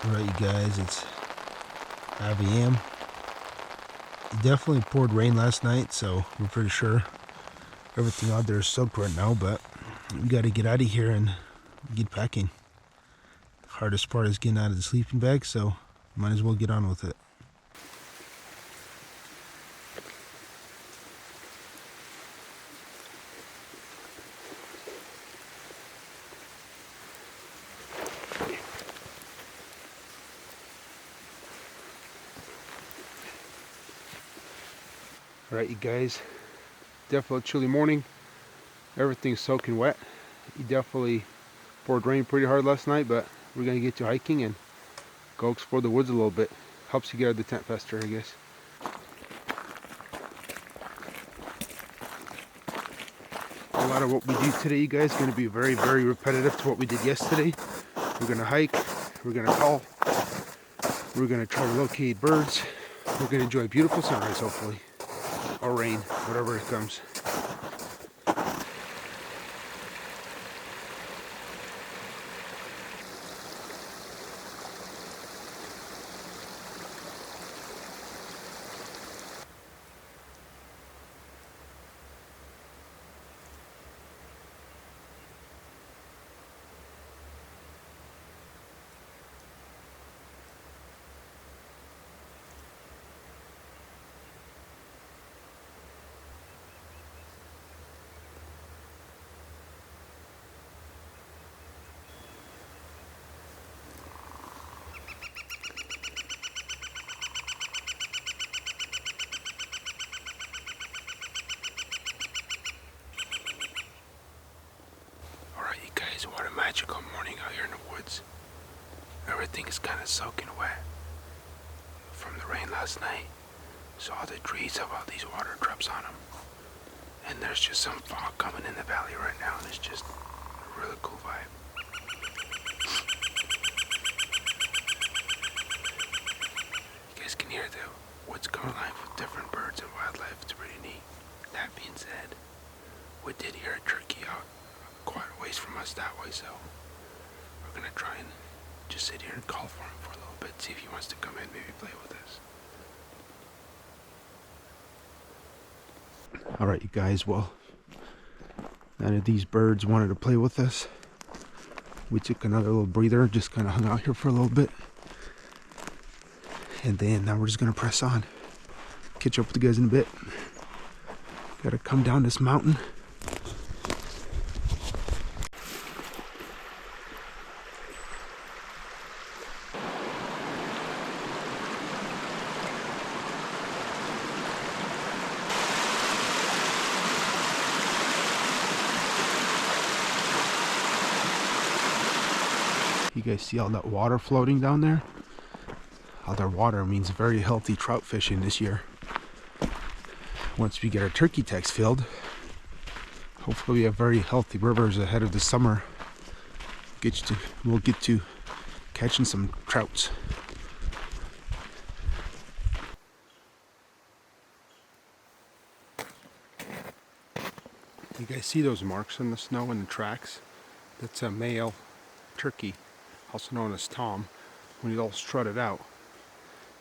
Alright, you guys, it's 5 a.m. It definitely poured rain last night, so we're pretty sure everything out there is soaked right now, but we got to get out of here and get packing. Hardest part is getting out of the sleeping bag, so might as well get on with it. Alright, you guys, definitely chilly morning. Everything's soaking wet. It definitely poured rain pretty hard last night, but we're going to get to hiking and go explore the woods a little bit. Helps you get out of the tent faster, I guess. A lot of what we do today, you guys, is going to be very, very repetitive to what we did yesterday. We're going to hike, we're going to call, we're going to try to locate birds, we're going to enjoy a beautiful sunrise, hopefully, or rain, whatever it comes. What a magical morning out here in the woods. Everything is kind of soaking wet from the rain last night. So all the trees have all these water drops on them. And there's just some fog coming in the valley right now, and it's just a really cool vibe. You guys can hear the woods going alive with different birds and wildlife. It's pretty neat. That being said, we did hear a turkey out quite a ways from us that way, so we're gonna try and just sit here and call for him for a little bit, see if he wants to come in, maybe play with us. Alright, you guys, well, none of these birds wanted to play with us. We took another little breather, just kind of hung out here for a little bit, and then now we're just gonna press on. Catch up with you guys in a bit. Gotta come down this mountain. You guys see all that water floating down there? All that water means very healthy trout fishing this year. Once we get our turkey tags filled, hopefully we have very healthy rivers ahead of the summer. We'll get to catching some trouts. You guys see those marks in the snow and the tracks? That's a male turkey, also known as Tom. When he's all strutted out,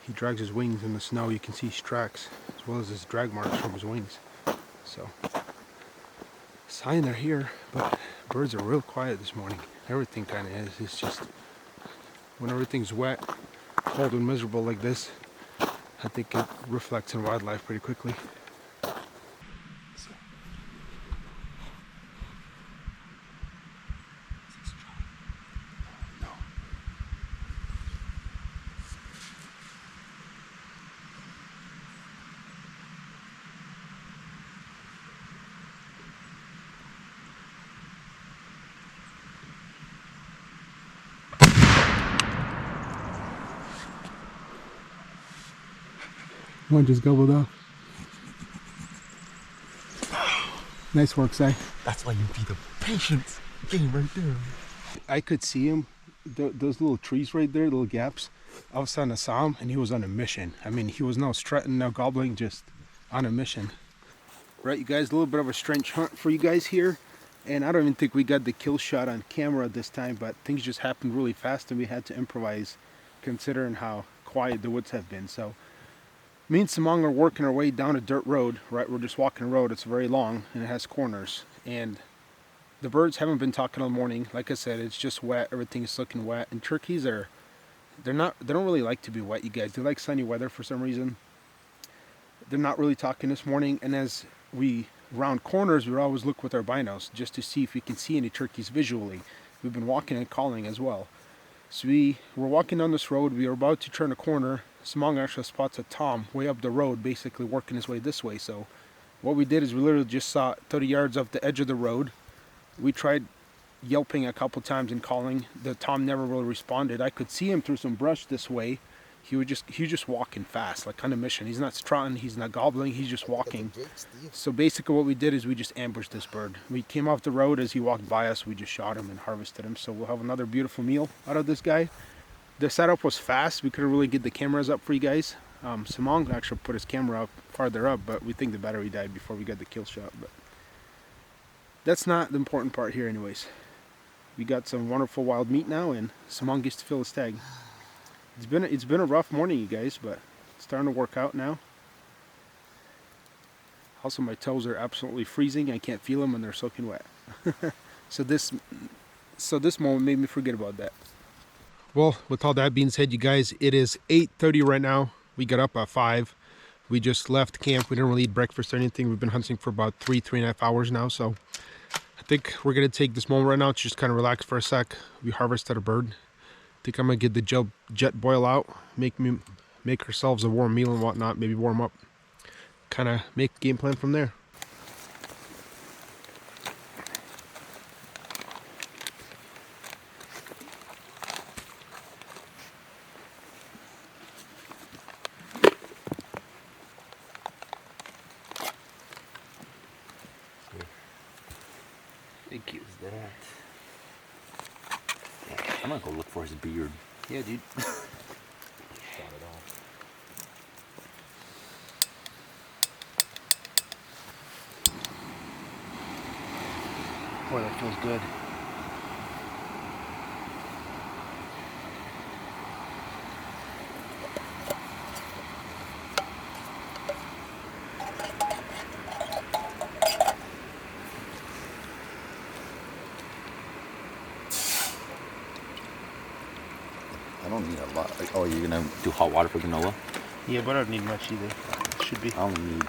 he drags his wings in the snow. You can see his tracks as well as his drag marks from his wings. So, sign they're here, but birds are real quiet this morning. Everything kind of is. It's just when everything's wet, cold and miserable like this, I think it reflects in wildlife pretty quickly. One just gobbled up. Nice work, Si. That's why you be the patience game right there. I could see him, those little trees right there, little gaps. All of a sudden I saw him and he was on a mission. I mean, he was no strutting, no gobbling, just on a mission. Right, you guys, a little bit of a strange hunt for you guys here. And I don't even think we got the kill shot on camera this time, but things just happened really fast and we had to improvise considering how quiet the woods have been. So me and Samong are working our way down a dirt road, right? We're just walking a road. It's very long and it has corners. And the birds haven't been talking all morning. Like I said, it's just wet. Everything's looking wet. And turkeys they don't really like to be wet, you guys. They like sunny weather for some reason. They're not really talking this morning. And as we round corners, we always look with our binos just to see if we can see any turkeys visually. We've been walking and calling as well. So we were walking down this road. We were about to turn a corner. Samong actually spots a tom way up the road, basically working his way this way. So what we did is we literally just saw 30 yards off the edge of the road. We tried yelping a couple times and calling. The tom never really responded. I could see him through some brush this way. He was just walking fast, like on a mission. He's not strutting, he's not gobbling, he's just walking. So basically what we did is we just ambushed this bird. We came off the road. As he walked by us, we just shot him and harvested him. So we'll have another beautiful meal out of this guy. The setup was fast. We couldn't really get the cameras up for you guys. Samong actually put his camera up farther up, but we think the battery died before we got the kill shot. But that's not the important part here anyways. We got some wonderful wild meat now, and Samong gets to fill his tag. It's been a rough morning, you guys, but it's starting to work out now. Also, my toes are absolutely freezing. I can't feel them and they're soaking wet. so this moment made me forget about that. Well, with all that being said, you guys, it is 8:30 right now. We got up at 5. We just left camp. We didn't really eat breakfast or anything. We've been hunting for about 3.5 hours now. So I think we're going to take this moment right now to just kind of relax for a sec. We harvested a bird. I think I'm going to get the jet boil out, make ourselves a warm meal and whatnot, maybe warm up. Kind of make a game plan from there. Thank you. That. Yeah, I'm gonna go look for his beard. Yeah, dude. Shot it off. Boy, that feels good. I don't need a lot. Oh, you're gonna do hot water for granola? Yeah, but I don't need much either. It should be. I only need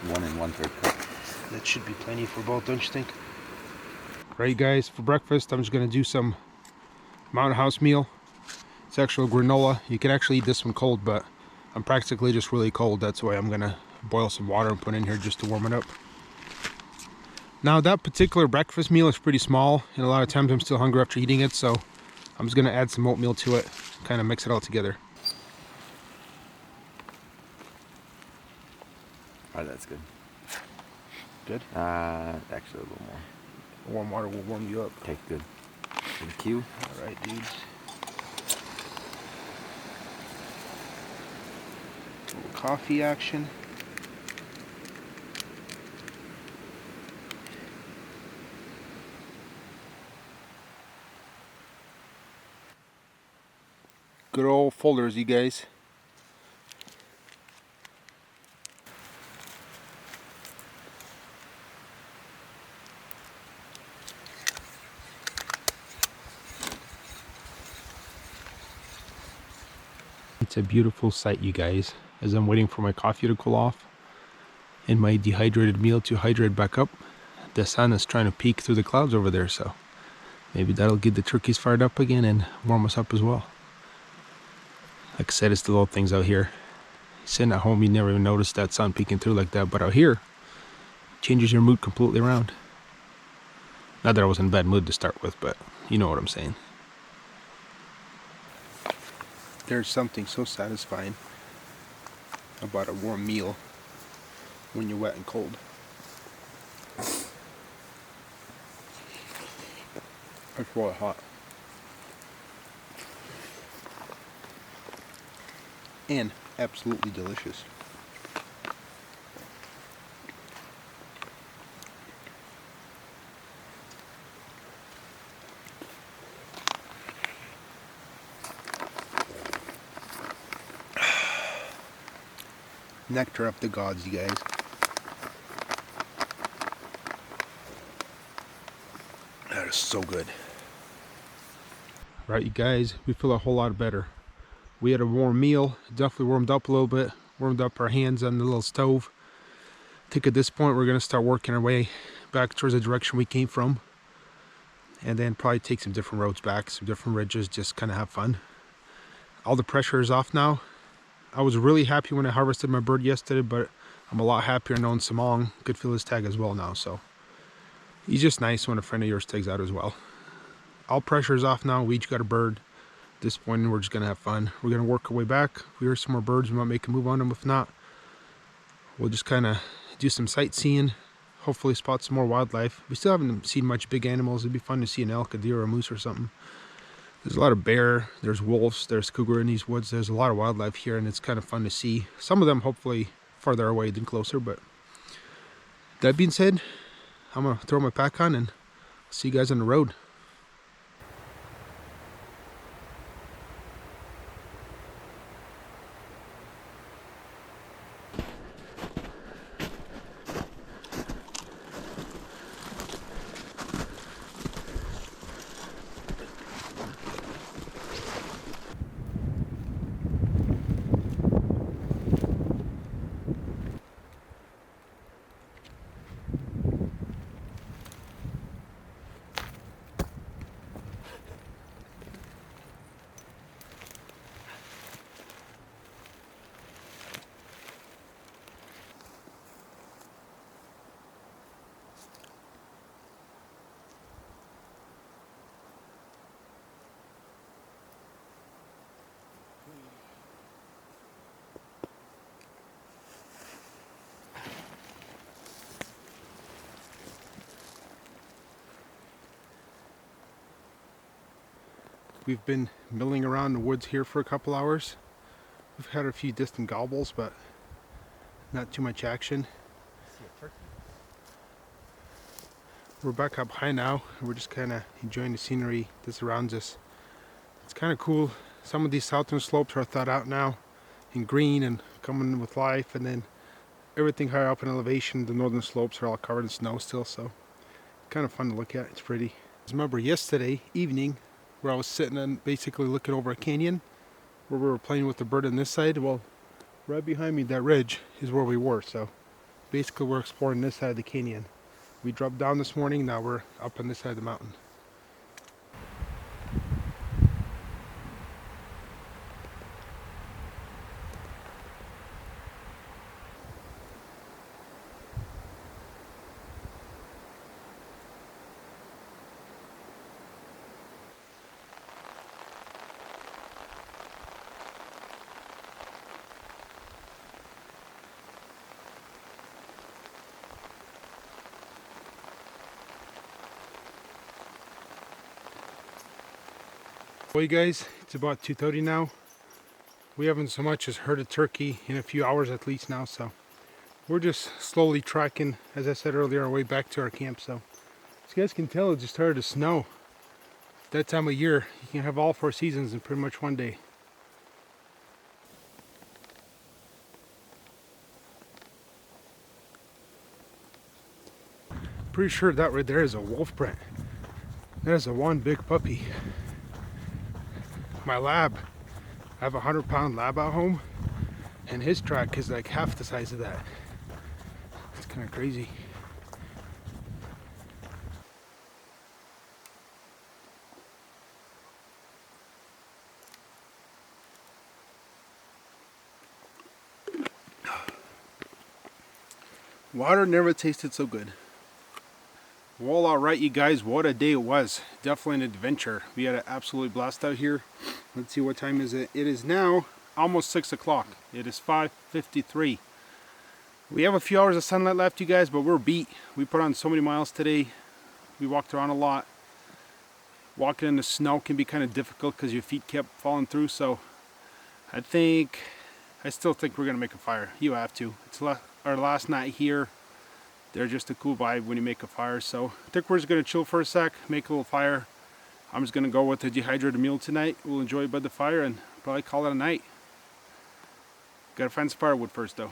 1 1/3 cup. That should be plenty for both, don't you think? Right, guys, for breakfast, I'm just going to do some Mountain House meal. It's actual granola. You can actually eat this one cold, but I'm practically just really cold. That's why I'm going to boil some water and put in here just to warm it up. Now, that particular breakfast meal is pretty small, and a lot of times I'm still hungry after eating it, so I'm just going to add some oatmeal to it, kind of mix it all together. Alright, that's good. Good? Actually a little more. Warm water will warm you up. Okay, good. Thank you. Alright, dudes. A little coffee action. Good old folders, you guys. It's a beautiful sight, you guys, as I'm waiting for my coffee to cool off and my dehydrated meal to hydrate back up. The sun is trying to peek through the clouds over there, so maybe that'll get the turkeys fired up again and warm us up as well. Like I said, it's the little things out here. Sitting at home, you never even notice that sun peeking through like that, but out here, it changes your mood completely around. Not that I was in a bad mood to start with, but you know what I'm saying. There's something so satisfying about a warm meal when you're wet and cold. It's really hot. And absolutely delicious. nectar of the gods, you guys. That is so good. Right, you guys, we feel a whole lot better. We had a warm meal, definitely warmed up a little bit, warmed up our hands on the little stove. I think at this point we're gonna start working our way back towards the direction we came from, and then probably take some different roads back, some different ridges, just kind of have fun. All the pressure is off now. I was really happy when I harvested my bird yesterday, but I'm a lot happier knowing Samong could feel his tag as well now. So he's just nice when a friend of yours tags out as well. All pressure is off now. We each got a bird. At this point, we're just gonna have fun. We're gonna work our way back. If we hear some more birds, we might make a move on them. If not, we'll just kind of do some sightseeing. Hopefully spot some more wildlife. We still haven't seen much big animals. It'd be fun to see an elk, a deer, or a moose or something. There's a lot of bear, there's wolves, there's cougar in these woods. There's a lot of wildlife here, and it's kind of fun to see. Some of them hopefully farther away than closer, but that being said, I'm gonna throw my pack on and see you guys on the road. We've been milling around the woods here for a couple hours. We've had a few distant gobbles, but not too much action. We're back up high now, and we're just kind of enjoying the scenery that surrounds us. It's kind of cool. Some of these southern slopes are thought out now in green and coming with life, and then everything higher up in elevation, the northern slopes are all covered in snow still, so kind of fun to look at. It's pretty. I remember yesterday evening where I was sitting and basically looking over a canyon where we were playing with the bird on this side. Well, right behind me, that ridge is where we were, so basically we're exploring this side of the canyon. We dropped down this morning, now we're up on this side of the mountain. Well, you guys, it's about 2:30 now. We haven't so much as heard a turkey in a few hours at least now, so we're just slowly tracking, as I said earlier, our way back to our camp. So as you guys can tell, it just started to snow. That time of year, you can have all 4 seasons in pretty much one day. Pretty sure that right there is a wolf print. That is a one big puppy. My lab, I have a 100-pound lab at home, and his track is like half the size of that. It's kind of crazy. Water never tasted so good. Well, alright you guys, what a day it was. Definitely an adventure. We had an absolute blast out here. Let's see, what time is it? It is now almost 6 o'clock. It is 5:53. We have a few hours of sunlight left, you guys, but we're beat. We put on so many miles today. We walked around a lot. Walking in the snow can be kind of difficult because your feet kept falling through, so I still think we're going to make a fire. You have to. It's our last night here. They're just a cool vibe when you make a fire, so I think we're just going to chill for a sec, make a little fire. I'm just going to go with a dehydrated meal tonight. We'll enjoy it by the fire and probably call it a night. Gotta find some firewood first though.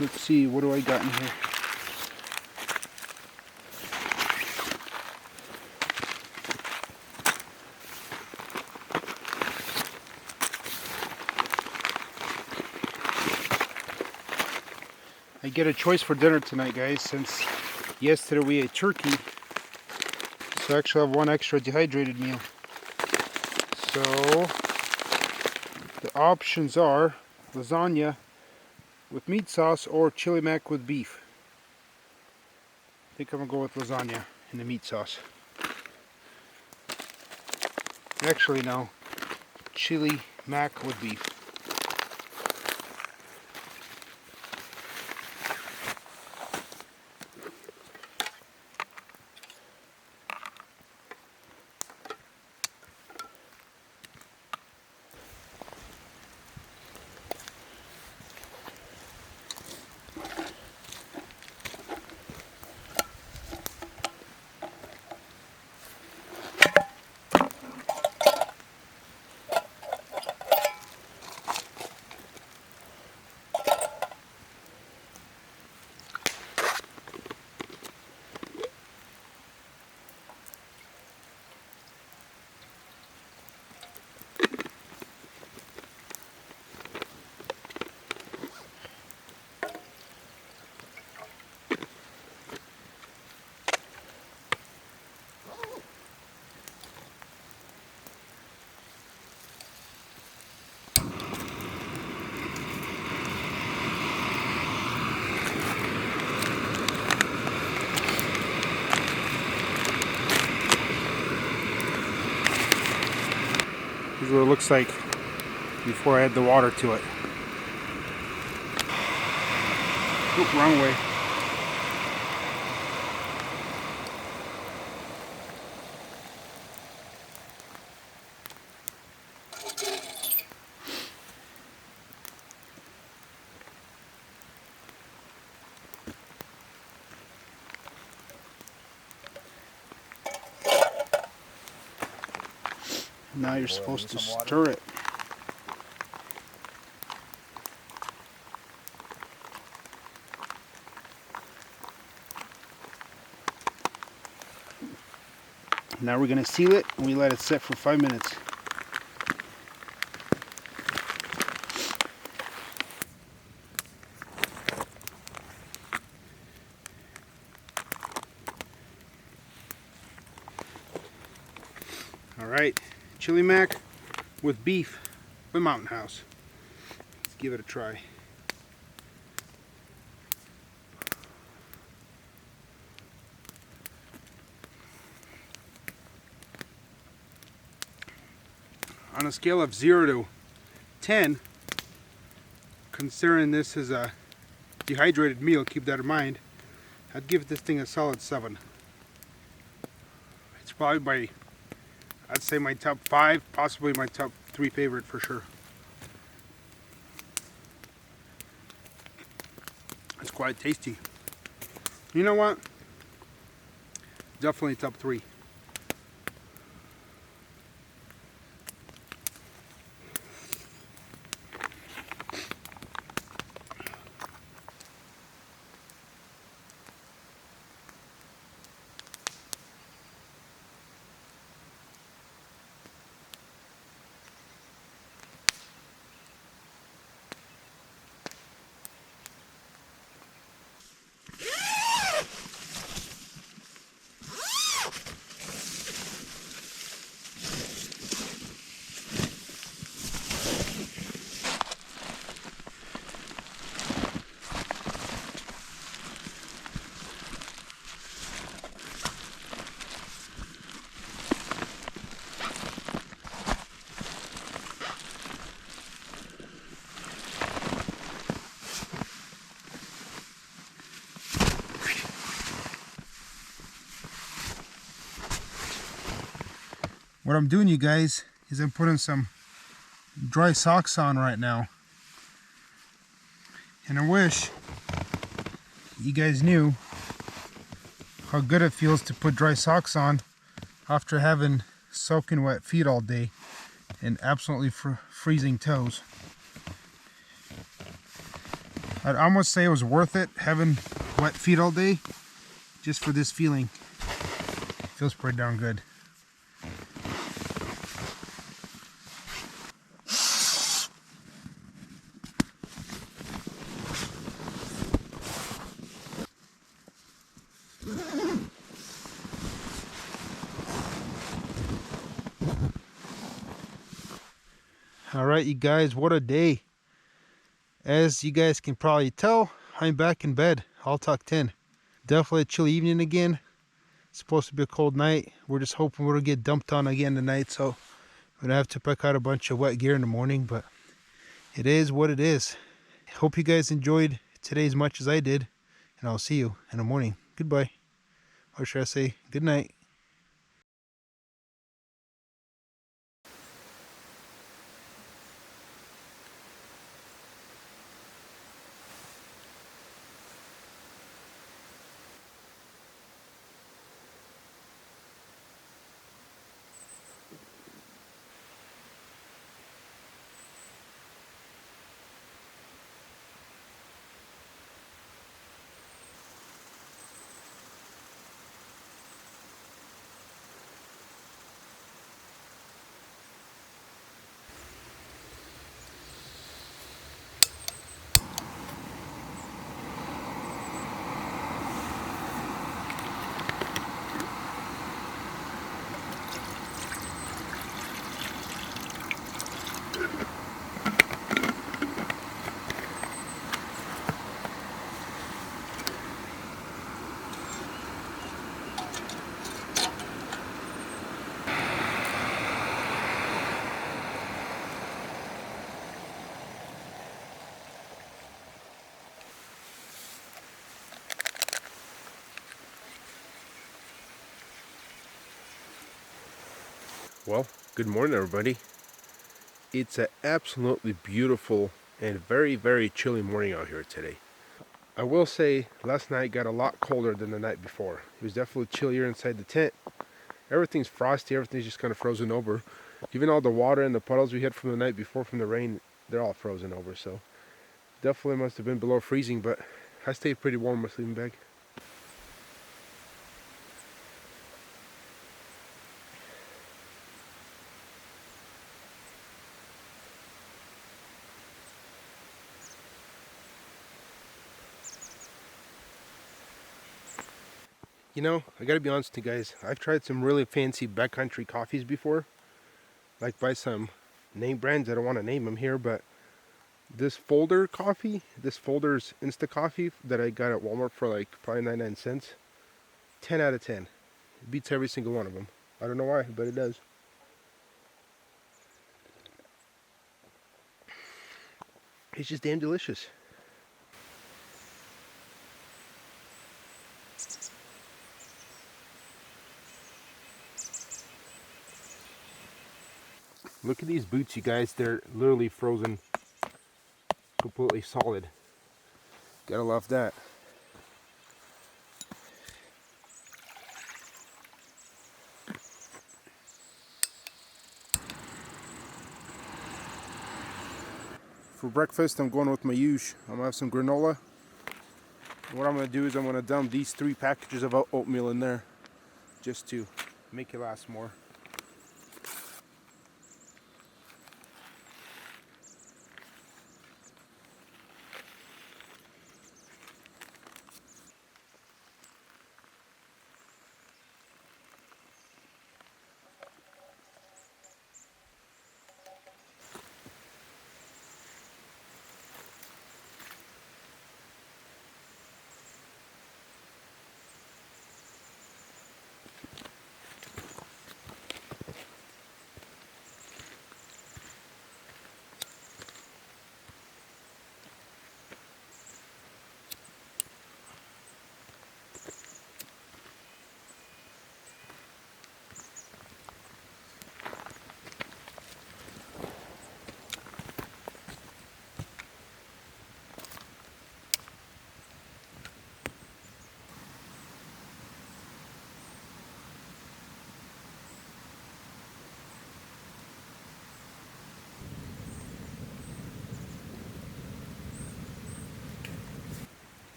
Let's see, what do I got in here? I get a choice for dinner tonight, guys, since yesterday we ate turkey. So I actually have one extra dehydrated meal. So the options are lasagna with meat sauce or chili mac with beef. I think I'm gonna go with lasagna and the meat sauce. Actually, no, chili mac with beef. This is what it looks like before I add the water to it. Oop, wrong way. Now you're supposed to stir it. Now we're going to seal it and we let it sit for 5 minutes. Alright, chili mac with beef by Mountain House. Let's give it a try. On a scale of 0 to 10, considering this is a dehydrated meal, keep that in mind, I'd give this thing a solid 7. It's probably I'd say my top 5, possibly my top 3 favorite for sure. It's quite tasty. You know what? Definitely top 3. What I'm doing, you guys, is I'm putting some dry socks on right now. And I wish you guys knew how good it feels to put dry socks on after having soaking wet feet all day and absolutely freezing toes. I'd almost say it was worth it having wet feet all day just for this feeling. It feels pretty darn good. Alright, you guys, what a day. As you guys can probably tell, I'm back in bed, all tucked in. Definitely a chilly evening again. It's supposed to be a cold night. We're just hoping we'll get dumped on again tonight, so we're gonna have to pack out a bunch of wet gear in the morning, but it is what it is. Hope you guys enjoyed today as much as I did, and I'll see you in the morning. Goodbye. Or should I say good night? Well, good morning, everybody. It's an absolutely beautiful and very, very chilly morning out here today. I will say last night got a lot colder than the night before. It was definitely chillier inside the tent. Everything's frosty, everything's just kind of frozen over. Even all the water and the puddles we had from the night before from the rain, they're all frozen over. So definitely must have been below freezing, but I stayed pretty warm in my sleeping bag. You know, I gotta be honest with you guys, I've tried some really fancy backcountry coffees before, like by some name brands. I don't want to name them here, but this Folder coffee, this Folder's Insta coffee that I got at Walmart for like probably 99 cents, 10 out of 10. It beats every single one of them. I don't know why, but it does. It's just damn delicious. Look at these boots, you guys. They're literally frozen, completely solid. Gotta love that. For breakfast, I'm going with my huge. I'm gonna have some granola. And what I'm gonna do is I'm gonna dump these 3 packages of oatmeal in there, just to make it last more.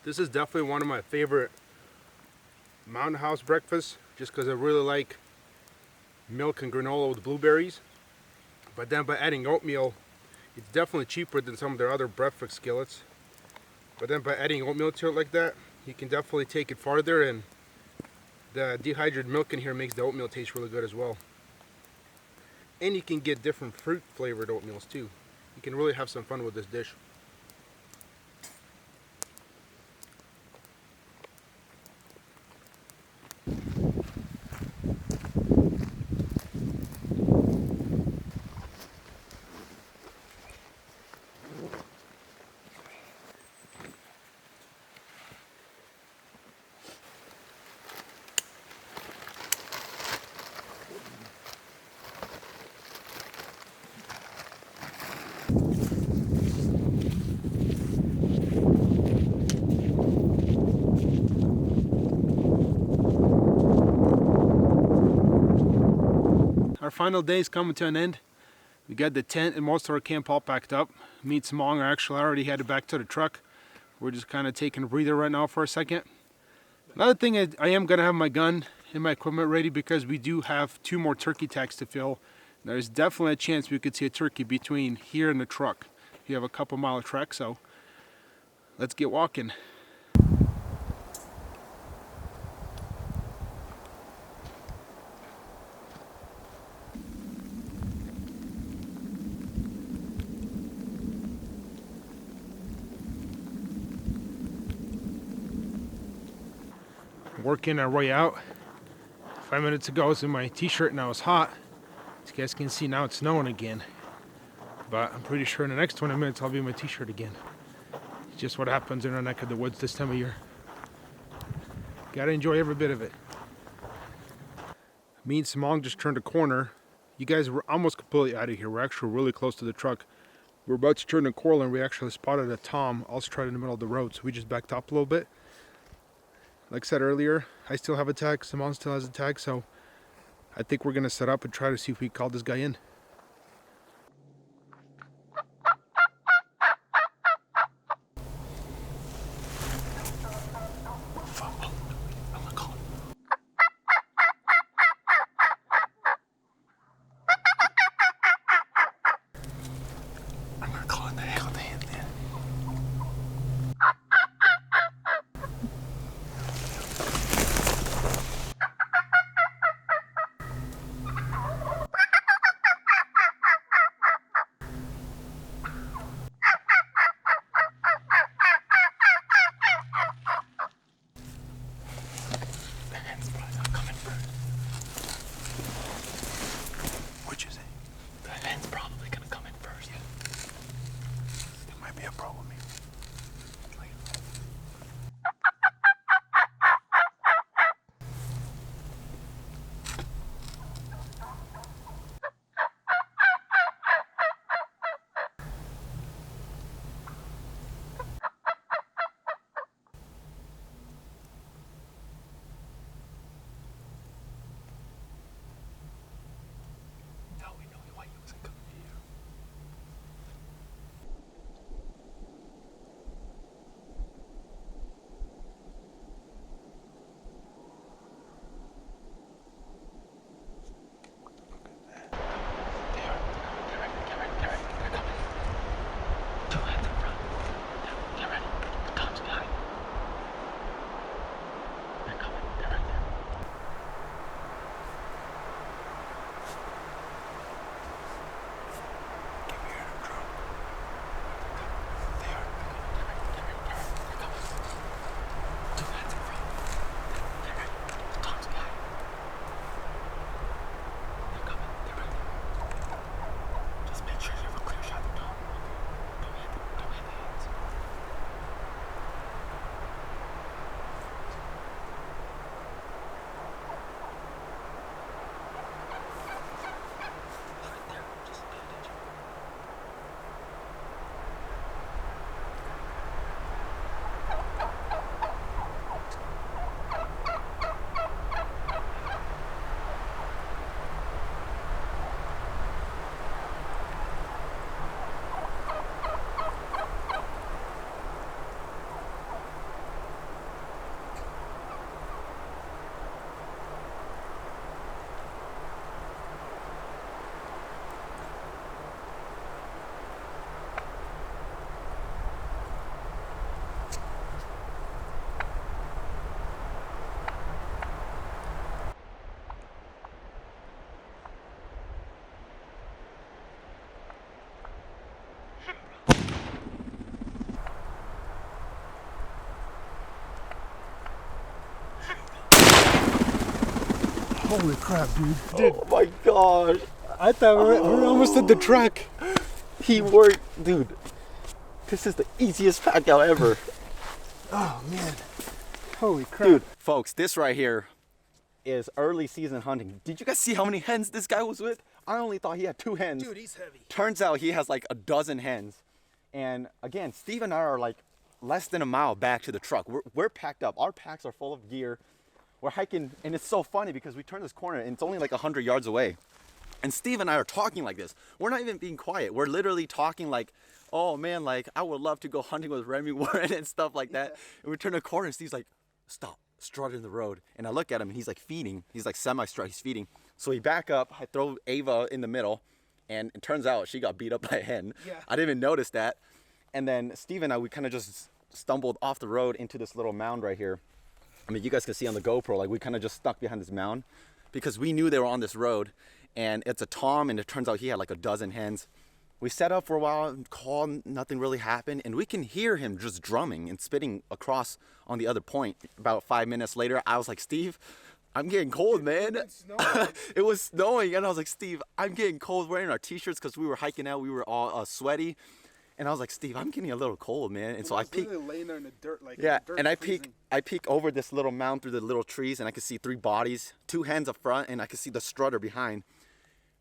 This is definitely one of my favorite Mountain House breakfasts, just because I really like milk and granola with blueberries. But then by adding oatmeal, it's definitely cheaper than some of their other breakfast skillets. But then by adding oatmeal to it like that, you can definitely take it farther, and the dehydrated milk in here makes the oatmeal taste really good as well. And you can get different fruit flavored oatmeals too. You can really have some fun with this dish. Our final day is coming to an end. We got the tent and most of our camp all packed up. Me and Samong are actually already headed back to the truck. We're just kind of taking a breather right now for a second. Another thing is I am going to have my gun and my equipment ready because we do have 2 more turkey tags to fill. There's definitely a chance we could see a turkey between here and the truck. You have a couple mile trek, so let's get walking. Working our way out. 5 minutes ago I was in my t-shirt and I was hot. As you guys can see, now it's snowing again. But I'm pretty sure in the next 20 minutes I'll be in my t-shirt again. It's just what happens in our neck of the woods this time of year. Gotta enjoy every bit of it. Me and Samong just turned a corner. You guys were almost completely out of here. We're actually really close to the truck. We're about to turn the corner and we actually spotted a tom all straight in the middle of the road. So we just backed up a little bit. Like I said earlier, I still have a tag, Samong still has a tag, so I think we're gonna set up and try to see if we can call this guy in. I'm gonna call in the hell they in there. Holy crap, dude. Oh my gosh. I thought we're almost at the truck. He worked, dude. This is the easiest pack out ever. Oh, man. Holy crap. Dude, folks, this right here is early season hunting. Did you guys see how many hens this guy was with? I only thought he had 2 hens. Dude, he's heavy. Turns out he has like a dozen hens. And again, Steve and I are like less than a mile back to the truck. We're packed up. Our packs are full of gear. We're hiking, and it's so funny because we turn this corner and it's only like 100 yards away. And Steve and I are talking like this. We're not even being quiet. We're literally talking like, oh man, like I would love to go hunting with Remy Warren and stuff like that. Yeah. And we turn a corner and Steve's like, stop, strut in the road. And I look at him and he's like feeding. He's like semi-strut, he's feeding. So we back up, I throw Ava in the middle, and it turns out she got beat up by a hen. Yeah. I didn't even notice that. And then Steve and I, we kind of just stumbled off the road into this little mound right here. I mean, you guys can see on the GoPro, like we kind of just stuck behind this mound because we knew they were on this road. And it's a tom, and it turns out he had like a dozen hens. We set up for a while and called, nothing really happened. And we can hear him just drumming and spitting across on the other point. About 5 minutes later, I was like, Steve, I'm getting cold, man. It was snowing. And I was like, Steve, I'm getting cold. Wearing our t-shirts because we were hiking out. We were all sweaty. And I was like, Steve, I'm getting a little cold, man. And so I peek. Laying there in the dirt, like yeah, and I peek over this little mound through the little trees, and I could see 3 bodies, 2 hens up front, and I could see the strutter behind.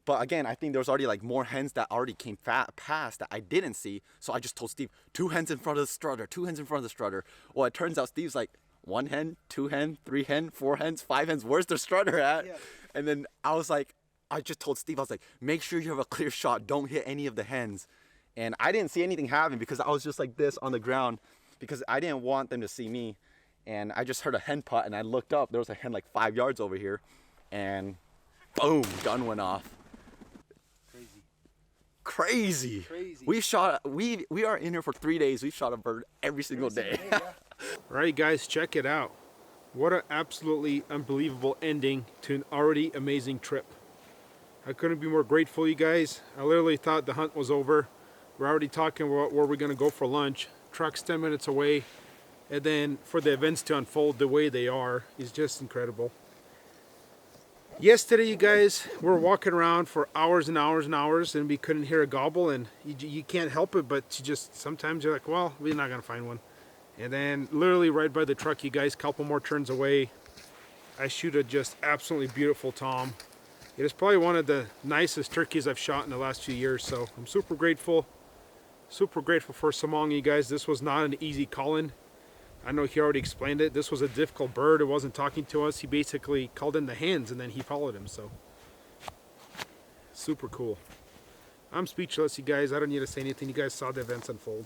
But again, I think there was already like more hens that already came past that I didn't see. So I just told Steve, 2 hens in front of the strutter, 2 hens in front of the strutter. Well, it turns out Steve's like, 1 hen, 2 hen, 3 hen, 4 hens, 5 hens. Where's the strutter at? Yeah. And then I was like, I just told Steve, I was like, make sure you have a clear shot. Don't hit any of the hens. And I didn't see anything happen because I was just like this on the ground because I didn't want them to see me. And I just heard a hen putt and I looked up. There was a hen like 5 yards over here. And boom, gun went off. Crazy. We are in here for 3 days. We've shot a bird every single day. All right, guys, check it out. What an absolutely unbelievable ending to an already amazing trip. I couldn't be more grateful, you guys. I literally thought the hunt was over. We're already talking about where we're gonna go for lunch. Truck's 10 minutes away. And then for the events to unfold the way they are is just incredible. Yesterday, you guys, we're walking around for hours and hours and hours and we couldn't hear a gobble, and you can't help it, but sometimes you're like, well, we're not gonna find one. And then literally right by the truck, you guys, couple more turns away, I shoot a just absolutely beautiful tom. It is probably one of the nicest turkeys I've shot in the last few years, so I'm super grateful for Samong, you guys. This was not an easy call-in. I know he already explained it. This was a difficult bird. It wasn't talking to us. He basically called in the hens and then he followed him, so super cool. I'm speechless, you guys. I don't need to say anything. You guys saw the events unfold.